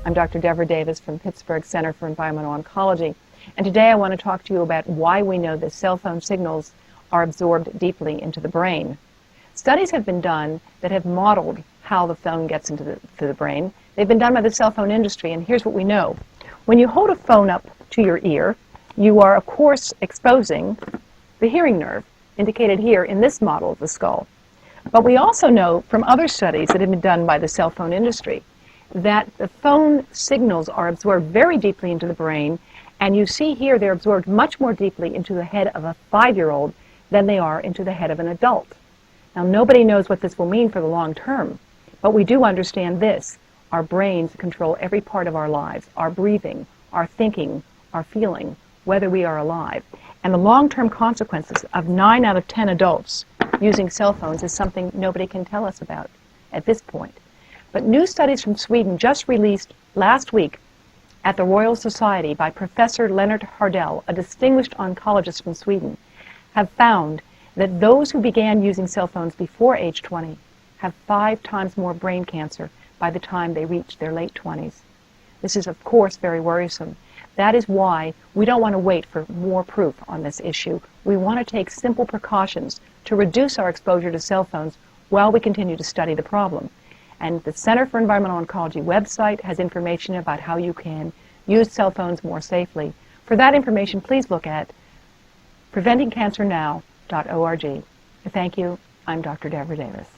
I'm Dr. Devra Davis from Pittsburgh Center for Environmental Oncology, and today I want to talk to you about why we know that cell phone signals are absorbed deeply into the brain. Studies have been done that have modeled how the phone gets into the brain. They've been done by the cell phone industry, and here's what we know. When you hold a phone up to your ear, you are, of course, exposing the hearing nerve, indicated here in this model of the skull. But we also know from other studies that have been done by the cell phone industry that the phone signals are absorbed very deeply into the brain, and you see here they're absorbed much more deeply into the head of a 5-year-old than they are into the head of an adult. Now, nobody knows what this will mean for the long term, but we do understand this. Our brains control every part of our lives, our breathing, our thinking, our feeling, whether we are alive. And the long-term consequences of 9 out of 10 adults using cell phones is something nobody can tell us about at this point. But new studies from Sweden just released last week at the Royal Society by Professor Lennart Hardell, a distinguished oncologist from Sweden, have found that those who began using cell phones before age 20 have 5 times more brain cancer by the time they reach their late 20s. This is, of course, very worrisome. That is why we don't want to wait for more proof on this issue. We want to take simple precautions to reduce our exposure to cell phones while we continue to study the problem. And the Center for Environmental Oncology website has information about how you can use cell phones more safely. For that information, please look at preventingcancernow.org. Thank you. I'm Dr. Devra Davis.